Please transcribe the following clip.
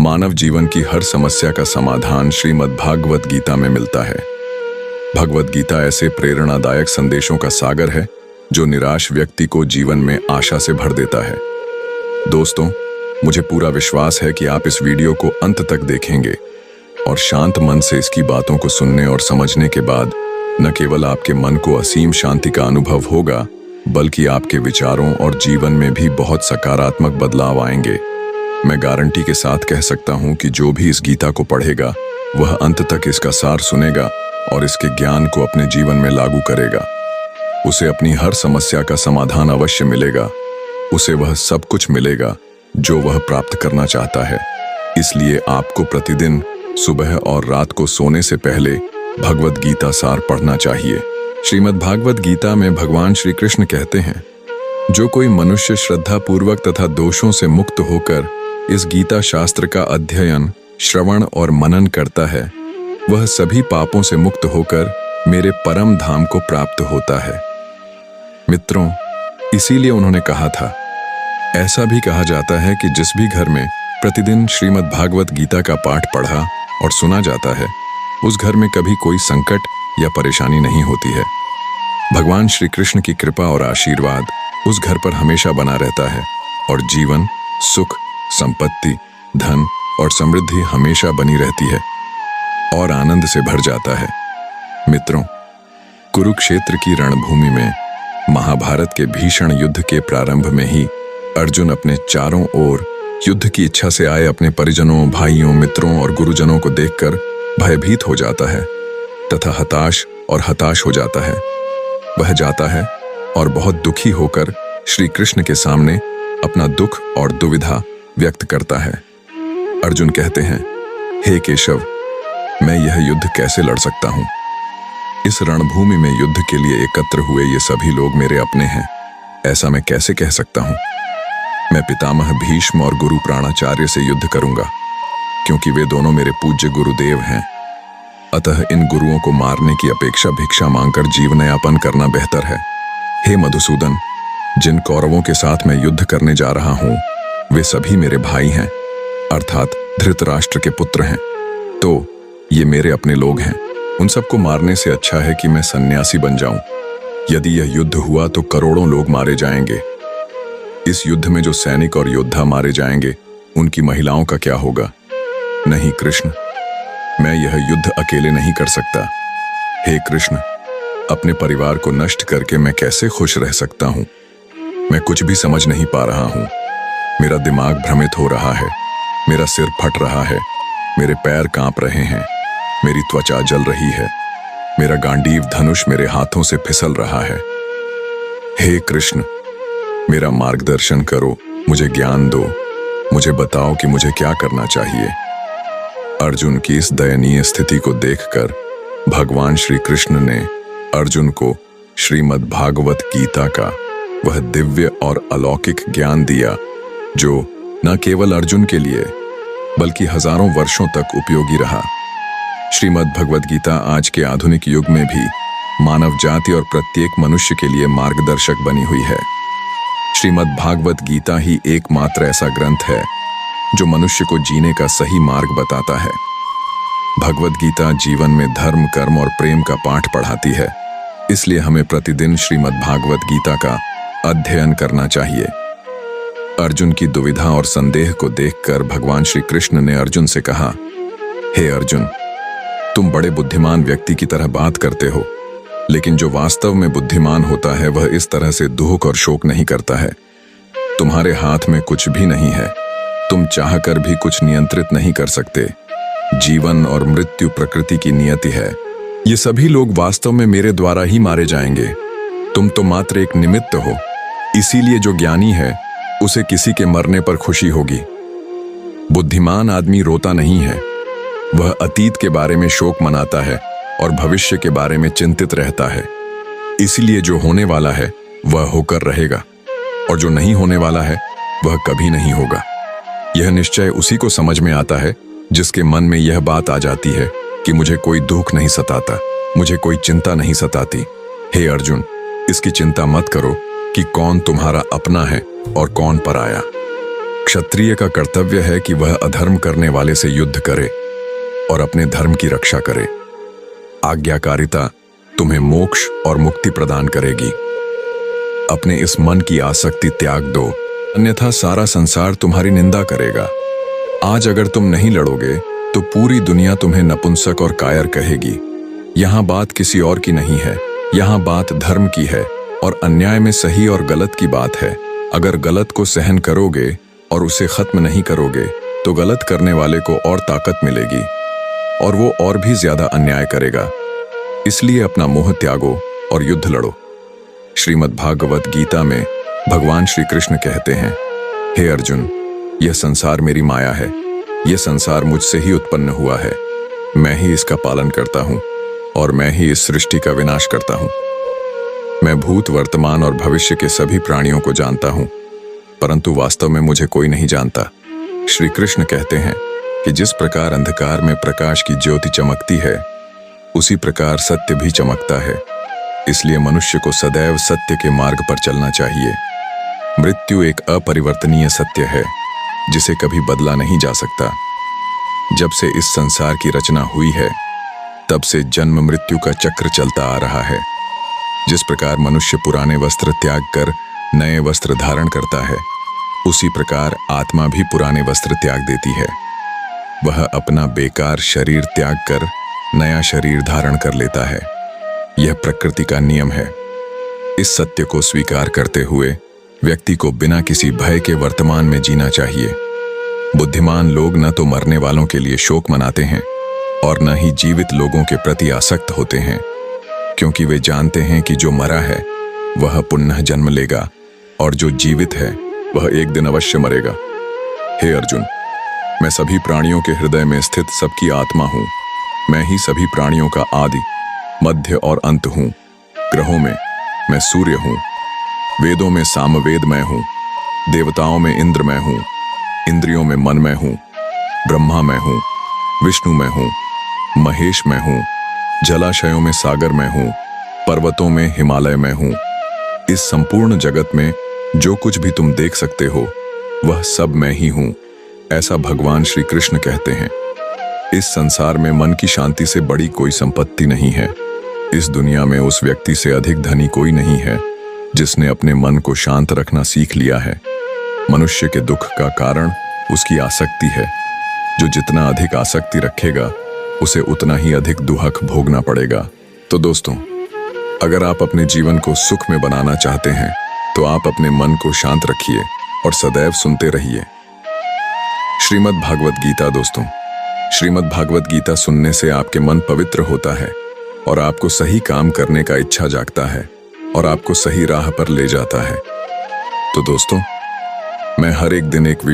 मानव जीवन की हर समस्या का समाधान श्रीमद् भागवत गीता में मिलता है। भगवत गीता ऐसे प्रेरणादायक संदेशों का सागर है जो निराश व्यक्ति को जीवन में आशा से भर देता है। दोस्तों, मुझे पूरा विश्वास है कि आप इस वीडियो को अंत तक देखेंगे और शांत मन से इसकी बातों को सुनने और समझने के बाद न केवल आपके मन को असीम शांति का अनुभव होगा, बल्कि आपके विचारों और जीवन में भी बहुत सकारात्मक बदलाव आएंगे। मैं गारंटी के साथ कह सकता हूं कि जो भी इस गीता को पढ़ेगा वह अंत तक इसका सार सुनेगा और इसके ज्ञान को अपने जीवन में लागू करेगा। उसे अपनी हर समस्या का समाधान अवश्य मिलेगा। उसे वह सब कुछ मिलेगा जो वह प्राप्त करना चाहता है। इसलिए आपको प्रतिदिन सुबह और रात को सोने से पहले भगवत गीता सार पढ़ना चाहिए। श्रीमद् भागवत गीता में भगवान श्री कृष्ण कहते हैं, जो कोई मनुष्य श्रद्धा पूर्वक तथा दोषों से मुक्त होकर इस गीता शास्त्र का अध्ययन, श्रवण और मनन करता है, वह सभी पापों से मुक्त होकर मेरे परम धाम को प्राप्त होता है। मित्रों, इसीलिए उन्होंने कहा था, ऐसा भी कहा जाता है कि जिस भी घर में प्रतिदिन श्रीमद् भागवत गीता का पाठ पढ़ा और सुना जाता है, उस घर में कभी कोई संकट या परेशानी नहीं होती है। भगवान श्री कृष्ण की कृपा और आशीर्वाद उस घर पर हमेशा बना रहता है और जीवन, सुख, संपत्ति, धन और समृद्धि हमेशा बनी रहती है और आनंद से भर जाता है। मित्रों, कुरुक्षेत्र की रणभूमि में महाभारत के भीषण युद्ध के प्रारंभ में ही अर्जुन अपने चारों ओर युद्ध की इच्छा से आए अपने परिजनों, भाइयों, मित्रों और गुरुजनों को देखकर भयभीत हो जाता है तथा हताश हो जाता है। वह जाता है और बहुत दुखी होकर श्री कृष्ण के सामने अपना दुख और दुविधा व्यक्त करता है। अर्जुन कहते हैं, हे केशव, मैं यह युद्ध कैसे लड़ सकता हूं? इस रणभूमि में युद्ध के लिए एकत्र हुए ये सभी लोग मेरे अपने हैं, ऐसा मैं कैसे कह सकता हूं? मैं पितामह भीष्म और गुरु प्राणाचार्य से युद्ध करूंगा, क्योंकि वे दोनों मेरे पूज्य गुरुदेव हैं। अतः इन गुरुओं को मारने की अपेक्षा भिक्षा मांगकर जीवन यापन करना बेहतर है। हे मधुसूदन, जिन कौरवों के साथ मैं युद्ध करने जा रहा हूं, वे सभी मेरे भाई हैं, अर्थात धृतराष्ट्र के पुत्र हैं। तो ये मेरे अपने लोग हैं। उन सबको मारने से अच्छा है कि मैं सन्यासी बन जाऊं। यदि यह युद्ध हुआ तो करोड़ों लोग मारे जाएंगे। इस युद्ध में जो सैनिक और योद्धा मारे जाएंगे, उनकी महिलाओं का क्या होगा? नहीं कृष्ण, मैं यह युद्ध अकेले नहीं कर सकता। हे कृष्ण, अपने परिवार को नष्ट करके मैं कैसे खुश रह सकता हूं? मैं कुछ भी समझ नहीं पा रहा हूं। मेरा दिमाग भ्रमित हो रहा है, मेरा सिर फट रहा है, मेरे पैर कांप रहे हैं, मेरी त्वचा जल रही है, मेरा गांडीव धनुष मेरे हाथों से फिसल रहा है। हे कृष्ण, मेरा मार्गदर्शन करो, मुझे ज्ञान दो, मुझे बताओ कि मुझे क्या करना चाहिए। अर्जुन की इस दयनीय स्थिति को देखकर भगवान श्री कृष्ण ने अर्जुन को श्रीमद् भागवत गीता का वह दिव्य और अलौकिक ज्ञान दिया, जो न केवल अर्जुन के लिए बल्कि हजारों वर्षों तक उपयोगी रहा। श्रीमद् भगवत गीता आज के आधुनिक युग में भी मानव जाति और प्रत्येक मनुष्य के लिए मार्गदर्शक बनी हुई है। श्रीमद् भागवत गीता ही एकमात्र ऐसा ग्रंथ है जो मनुष्य को जीने का सही मार्ग बताता है। भगवत गीता जीवन में धर्म, कर्म और प्रेम का पाठ पढ़ाती है। इसलिए हमें प्रतिदिन श्रीमद् भागवत गीता का अध्ययन करना चाहिए। अर्जुन की दुविधा और संदेह को देखकर भगवान श्री कृष्ण ने अर्जुन से कहा, हे अर्जुन, तुम बड़े बुद्धिमान व्यक्ति की तरह बात करते हो, लेकिन जो वास्तव में बुद्धिमान होता है वह इस तरह से दुख और शोक नहीं करता है। तुम्हारे हाथ में कुछ भी नहीं है, तुम चाहकर भी कुछ नियंत्रित नहीं कर सकते। जीवन और मृत्यु प्रकृति की नियति है। ये सभी लोग वास्तव में मेरे द्वारा ही मारे जाएंगे। तुम तो मात्र एक निमित्त हो। इसीलिए जो ज्ञानी है उसे किसी के मरने पर खुशी होगी। बुद्धिमान आदमी रोता नहीं है, वह अतीत के बारे में शोक मनाता है और भविष्य के बारे में चिंतित रहता है। इसलिए जो होने वाला है वह होकर रहेगा और जो नहीं होने वाला है वह कभी नहीं होगा। यह निश्चय उसी को समझ में आता है जिसके मन में यह बात आ जाती है कि मुझे कोई दुख नहीं सताता, मुझे कोई चिंता नहीं सताती। हे अर्जुन, इसकी चिंता मत करो कि कौन तुम्हारा अपना है और कौन पराया। क्षत्रिय का कर्तव्य है कि वह अधर्म करने वाले से युद्ध करे और अपने धर्म की रक्षा करे। आज्ञाकारिता तुम्हें मोक्ष और मुक्ति प्रदान करेगी। अपने इस मन की आसक्ति त्याग दो, अन्यथा सारा संसार तुम्हारी निंदा करेगा। आज अगर तुम नहीं लड़ोगे तो पूरी दुनिया तुम्हें नपुंसक और कायर कहेगी। यहाँ बात किसी और की नहीं है, यहाँ बात धर्म की है और अन्याय में सही और गलत की बात है। अगर गलत को सहन करोगे और उसे खत्म नहीं करोगे तो गलत करने वाले को और ताकत मिलेगी और वो और भी ज्यादा अन्याय करेगा। इसलिए अपना मोह त्यागो और युद्ध लड़ो। श्रीमद् भागवत गीता में भगवान श्री कृष्ण कहते हैं, हे अर्जुन, यह संसार मेरी माया है। यह संसार मुझसे ही उत्पन्न हुआ है। मैं ही इसका पालन करता हूँ और मैं ही इस सृष्टि का विनाश करता हूँ। मैं भूत, वर्तमान और भविष्य के सभी प्राणियों को जानता हूँ, परंतु वास्तव में मुझे कोई नहीं जानता। श्री कृष्ण कहते हैं कि जिस प्रकार अंधकार में प्रकाश की ज्योति चमकती है, उसी प्रकार सत्य भी चमकता है। इसलिए मनुष्य को सदैव सत्य के मार्ग पर चलना चाहिए। मृत्यु एक अपरिवर्तनीय सत्य है जिसे कभी बदला नहीं जा सकता। जब से इस संसार की रचना हुई है, तब से जन्म मृत्यु का चक्र चलता आ रहा है। जिस प्रकार मनुष्य पुराने वस्त्र त्याग कर नए वस्त्र धारण करता है, उसी प्रकार आत्मा भी पुराने वस्त्र त्याग देती है। वह अपना बेकार शरीर त्याग कर नया शरीर धारण कर लेता है। यह प्रकृति का नियम है। इस सत्य को स्वीकार करते हुए व्यक्ति को बिना किसी भय के वर्तमान में जीना चाहिए। बुद्धिमान लोग न तो मरने वालों के लिए शोक मनाते हैं और न ही जीवित लोगों के प्रति आसक्त होते हैं, क्योंकि वे जानते हैं कि जो मरा है वह पुनः जन्म लेगा और जो जीवित है वह एक दिन अवश्य मरेगा। हे अर्जुन, मैं सभी प्राणियों के हृदय में स्थित सबकी आत्मा हूँ। मैं ही सभी प्राणियों का आदि, मध्य और अंत हूँ। ग्रहों में मैं सूर्य हूँ, वेदों में सामवेद मैं हूँ, देवताओं में इंद्र मैं हूँ, इंद्रियों में मन मैं हूँ, ब्रह्मा मैं हूँ, विष्णु मैं हूँ, महेश मैं हूँ, जलाशयों में सागर मैं हूँ, पर्वतों में हिमालय मैं हूँ। इस संपूर्ण जगत में जो कुछ भी तुम देख सकते हो वह सब मैं ही हूँ, ऐसा भगवान श्री कृष्ण कहते हैं। इस संसार में मन की शांति से बड़ी कोई संपत्ति नहीं है। इस दुनिया में उस व्यक्ति से अधिक धनी कोई नहीं है जिसने अपने मन को शांत रखना सीख लिया है। मनुष्य के दुख का कारण उसकी आसक्ति है। जो जितना अधिक आसक्ति रखेगा उसे उतना ही अधिक दुहक भोगना पड़ेगा। तो दोस्तों, अगर आप अपने जीवन को सुख में बनाना चाहते हैं तो आप अपने मन को शांत रखिए और सदैव सुनते रहिए श्रीमद् भागवत गीता। दोस्तों, श्रीमद् भागवत गीता सुनने से आपके मन पवित्र होता है और आपको सही काम करने का इच्छा जागता है और आपको सही राह पर ले जाता है। तो दोस्तों, मैं हर एक दिन एक वीडियो